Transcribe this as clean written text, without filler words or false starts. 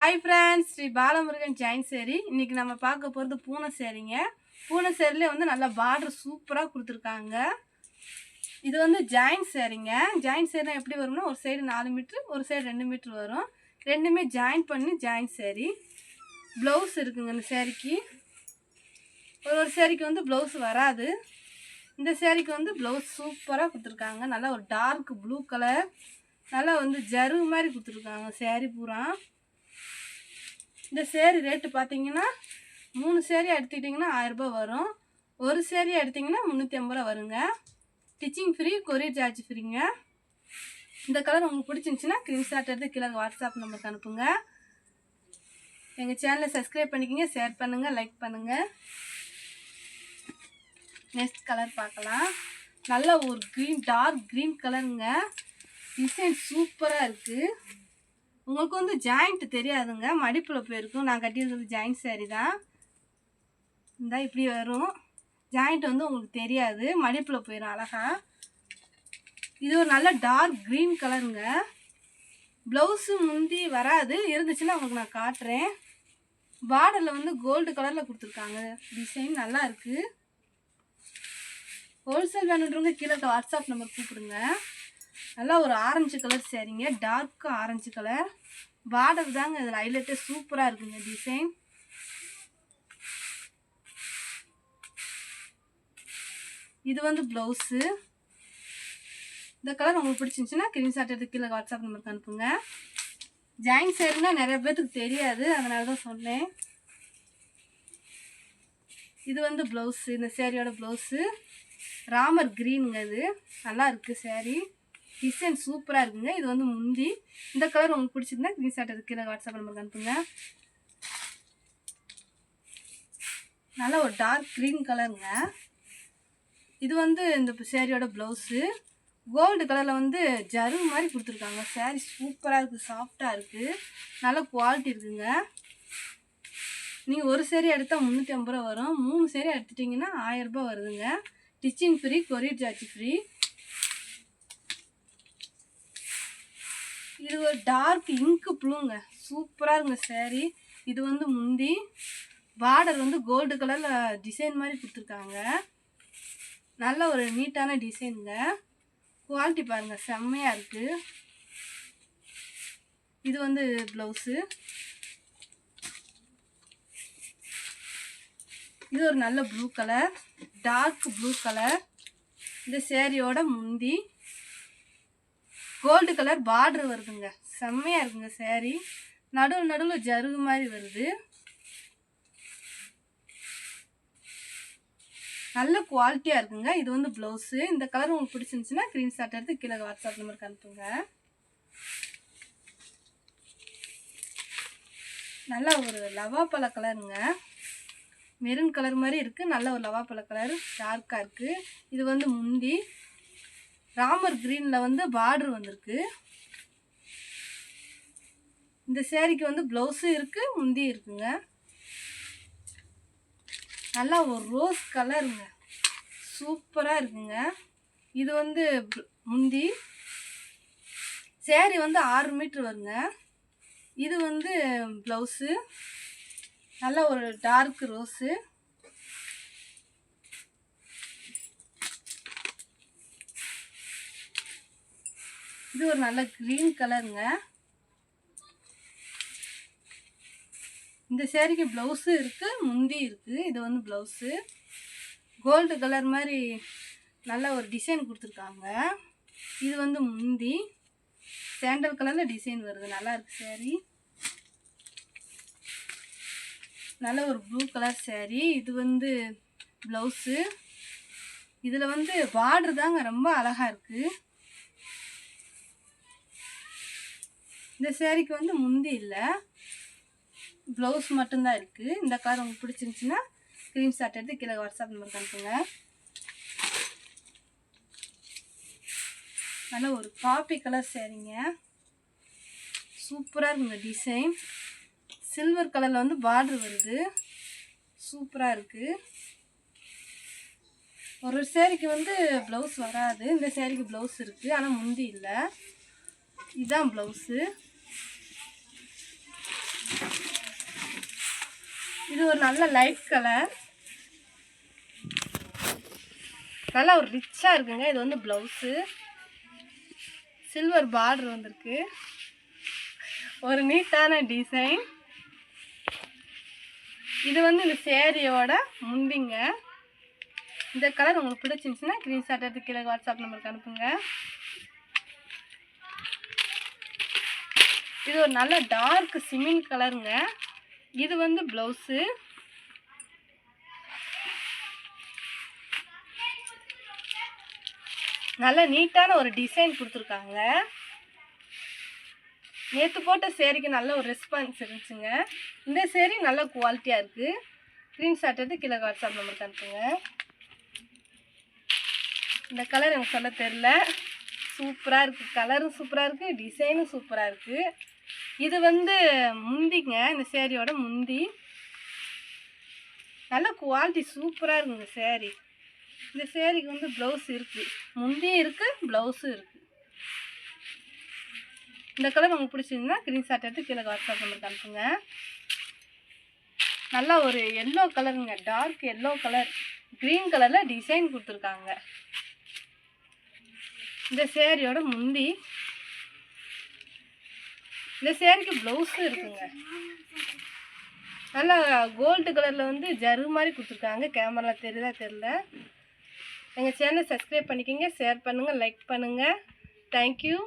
Hi friends, Shri Balamurugan join சேரி. இன்றைக்கி நம்ம பார்க்க போகிறது பூனை சேரீங்க. பூனை சேரிலே வந்து நல்லா பார்டர் சூப்பராக கொடுத்துருக்காங்க. இது வந்து ஜாயின் சேரீங்க. ஜாயின் சேரீனா எப்படி வரும்னா, ஒரு சைடு 4 மீட்ரு, ஒரு சைடு 2 மீட்ரு வரும். ரெண்டுமே ஜாயின் பண்ணி ஜாயின் சேரீ. ப்ளவுஸ் இருக்குங்க இந்த சேரீக்கு. ஒரு சேரீக்கு வந்து ப்ளவுஸ் வராது. இந்த சேரீக்கு வந்து ப்ளவுஸ் சூப்பராக கொடுத்துருக்காங்க. நல்லா ஒரு டார்க் ப்ளூ கலர், நல்லா வந்து ஜரு மாதிரி கொடுத்துருக்காங்க சேரீ பூரா. இந்த சேரீ ரேட்டு பார்த்தீங்கன்னா 3 சேரீ எடுத்துக்கிட்டிங்கன்னா 1000 ரூபாய் வரும். ஒரு சேரீ எடுத்திங்கன்னா 350 ரூபா வருங்க. ஸ்டிச்சிங் ஃப்ரீ, கொரியர் சார்ஜ் ஃப்ரீங்க. இந்த கலர் உங்களுக்கு பிடிச்சிருந்துச்சின்னா ஸ்க்ரீன்ஷாட் எடுத்து கீழே வாட்ஸ்அப் நம்பருக்கு அனுப்புங்க. எங்கள் சேனலை சப்ஸ்கிரைப் பண்ணிக்கோங்க, ஷேர் பண்ணுங்கள், லைக் பண்ணுங்கள். நெக்ஸ்ட் கலர் பார்க்கலாம். நல்ல ஒரு க்ரீன், டார்க் க்ரீன் கலருங்க. டிசைன் சூப்பராக இருக்குது. உங்களுக்கு வந்து ஜாயிண்ட் தெரியாதுங்க, மடிப்பில் போயிருக்கும். நான் கட்டியிருக்கிறது ஜாயிண்ட் சேரீ தான். இந்த இப்படி வரும். ஜாயிண்ட் வந்து உங்களுக்கு தெரியாது, மடிப்பில் போயிடும் அழகா. இது ஒரு நல்ல டார்க் க்ரீன் கலருங்க. ப்ளவுஸு முந்தி வராது, இருந்துச்சுன்னா உங்களுக்கு நான் காட்டுறேன். பார்டரில் வந்து கோல்டு கலரில் கொடுத்துருக்காங்க. டிசைன் நல்லா இருக்குது. ஹோல்சேல் வேணுன்றவங்க கீழே வாட்ஸ்அப் நம்பர் கூப்பிடுங்க. நல்லா ஒரு ஆரஞ்சு கலர் சேரீங்க, டார்க் ஆரஞ்சு கலர். பார்டர் தாங்க இதில் ஹைலைட்டே, சூப்பராக இருக்குங்க டிசைன். இது வந்து ப்ளவுஸு. இந்த கலர் உங்களுக்கு பிடிச்சிருந்துச்சுன்னா ஸ்க்ரீன்ஷாட் எடுத்து கீழே வாட்ஸ்அப் நம்பருக்கு அனுப்புங்க. ஜாயின் சேரீனா நிறைய பேர்த்துக்கு தெரியாது, அதனால தான் சொன்னேன். இது வந்து ப்ளவுஸு. இந்த சேரீயோட ப்ளவுஸு ராமர் க்ரீனுங்க. இது நல்லா இருக்குது சேரீ. டிசைன் சூப்பராக இருக்குங்க. இது வந்து முந்தி. இந்த கலர் உங்களுக்கு பிடிச்சிருந்தா ஸ்க்ரீன்ஷாட் எடுத்து கீழே வாட்ஸ்அப் நம்பருக்கு அனுப்புங்க. நல்லா ஒரு டார்க் க்ரீன் கலருங்க. இது வந்து இந்த சேரீயோட ப்ளவுஸு. கோல்டு கலரில் வந்து ஜரு மாதிரி கொடுத்துருக்காங்க. சேரீ சூப்பராக இருக்குது, சாஃப்டாக இருக்குது, நல்ல குவாலிட்டி இருக்குங்க. நீங்கள் ஒரு சேரீ எடுத்தால் 350 ரூபா வரும். 3 சேரீ எடுத்துட்டிங்கன்னா 1000 ரூபாய் வருதுங்க. Stitching free, courier charge free. இது ஒரு டார்க் இங்கு ப்ளூங்க, சூப்பராக இருக்குங்க சேரீ. இது வந்து முந்தி. பார்டர் வந்து கோல்டு கலரில் டிசைன் மாதிரி கொடுத்துருக்காங்க. நல்ல ஒரு நீட்டான டிசைனுங்க. குவாலிட்டி பாருங்கள், செம்மையாக இருக்குது. இது வந்து ப்ளவுஸு. இது ஒரு நல்ல blue colour, dark blue colour. இந்த சேரீயோட முந்தி. கோல்டு கலர் பார்டர் வருதுங்க, செம்மையாக இருக்குங்க சேரீ. நடுவில் ஜருகு மாதிரி வருது. நல்ல குவாலிட்டியாக இருக்குங்க. இது வந்து ப்ளவுஸு. இந்த கலர் உங்களுக்கு பிடிச்சிருந்துச்சுன்னா ஸ்க்ரீன்ஷாட் எடுத்து கீழே வாட்ஸ்அப் நம்பருக்கு அனுப்புங்க. நல்ல ஒரு லவாப்பழ கலருங்க, மெரூன் கலர் மாதிரி இருக்குது. நல்ல ஒரு லவாப்பழ கலர், டார்க்காக இருக்குது. இது வந்து முந்தி. ராமர் க்ரீனில் வந்து பார்டர் வந்திருக்கு. இந்த சேரீக்கு வந்து ப்ளவுஸு இருக்குது, முந்தி இருக்குங்க. நல்லா ஒரு ரோஸ் கலருங்க, சூப்பராக இருக்குங்க. இது வந்து முந்தி. சேரீ வந்து 6 மீட்ரு வருங்க. இது வந்து ப்ளவுஸு. நல்ல ஒரு டார்க் ரோஸு. இது ஒரு நல்ல க்ரீன் கலருங்க. இந்த சேரீக்கு ப்ளவுஸு இருக்குது, முந்தி இருக்குது. இது வந்து ப்ளவுஸு. கோல்டு கலர் மாதிரி நல்ல ஒரு டிசைன் கொடுத்துருக்காங்க. இது வந்து முந்தி. சாண்டல் கலரில் டிசைன் வருது, நல்லா இருக்குது சேரீ. நல்ல ஒரு ப்ளூ கலர் சேரீ. இது வந்து ப்ளவுஸு. இதில் வந்து பார்டர் தாங்க ரொம்ப அழகாக இருக்குது. இந்த சேரீக்கு வந்து முந்தி இல்லை, ப்ளவுஸ் மட்டும்தான் இருக்குது. இந்த கலர் உங்களுக்கு பிடிச்சிருந்துச்சின்னா ஸ்க்ரீன்ஷாட் எடுத்து கீழே வாட்ஸ்அப் நம்பருக்கு அனுப்புங்க. நல்ல ஒரு காப்பி கலர் சேரீங்க, சூப்பராக இருக்குங்க டிசைன். சில்வர் கலரில் வந்து பார்டர் வருது, சூப்பராக இருக்குது. ஒரு சேரீக்கு வந்து ப்ளவுஸ் வராது. இந்த சேரீக்கு ப்ளவுஸ் இருக்குது, ஆனால் முந்தி இல்லை. இதுதான் ப்ளவுஸு. இது ஒரு நல்ல லைட் கலர், நல்லா ஒரு ரிச்சாக இருக்குங்க. இது வந்து ப்ளவுஸு, சில்வர் பார்டர் வந்திருக்கு, ஒரு நீட்டான டிசைன். இது வந்து இந்த சேரீயோட முந்திங்க. இந்த கலர் உங்களுக்கு பிடிச்சிருந்துச்சுன்னா ஸ்க்ரீன்ஷாட் எடுத்து கீழே வாட்ஸ்அப் நம்பருக்கு அனுப்புங்க. இது ஒரு நல்ல டார்க் சிமெண்ட் கலருங்க. இது வந்து ப்ளவுஸு, நல்ல நீட்டான ஒரு டிசைன் கொடுத்துருக்காங்க. நேற்று போட்ட சேரீக்கு நல்ல ஒரு ரெஸ்பான்ஸ் இருந்துச்சுங்க. இந்த சேரீ நல்ல குவாலிட்டியாக இருக்குது. ஸ்க்ரீன்ஷாட் எடுத்து கீழே வாட்ஸ்அப் நம்பருக்கு அனுப்புங்க. இந்த கலர் எனக்கு சொல்ல தெரில, சூப்பராக இருக்குது, கலரும் சூப்பராக இருக்குது, டிசைனும் சூப்பராக இருக்குது. இது வந்து முந்திங்க, இந்த சேரீயோட முந்தி. நல்ல குவாலிட்டி சூப்பராக இருக்குங்க இந்த சேரீ. இந்த சேரீக்கு வந்து ப்ளவுஸ் இருக்குது, முந்தியும் இருக்குது, ப்ளவுஸும் இருக்குது. இந்த கலர் உங்களுக்கு பிடிச்சிருந்தா ஸ்க்ரீன்ஷாட் எடுத்து கீழே வாட்ஸ்அப் நம்பருக்கு அனுப்புங்க. நல்லா ஒரு எல்லோ கலருங்க, டார்க் எல்லோ கலர், க்ரீன் கலரில் டிசைன் கொடுத்துருக்காங்க. இந்த சேரீயோட முந்தி. இந்த சேரீக்கு ப்ளவுஸும் இருக்குங்க. நல்லா கோல்டு கலரில் வந்து ஜரு மாதிரி கொடுத்துருக்காங்க. கேமரா தெரியுதா தெரில. எங்கள் சேனலை சப்ஸ்கிரைப் பண்ணிக்கோங்க, ஷேர் பண்ணுங்கள், லைக் பண்ணுங்கள். தேங்க்யூ.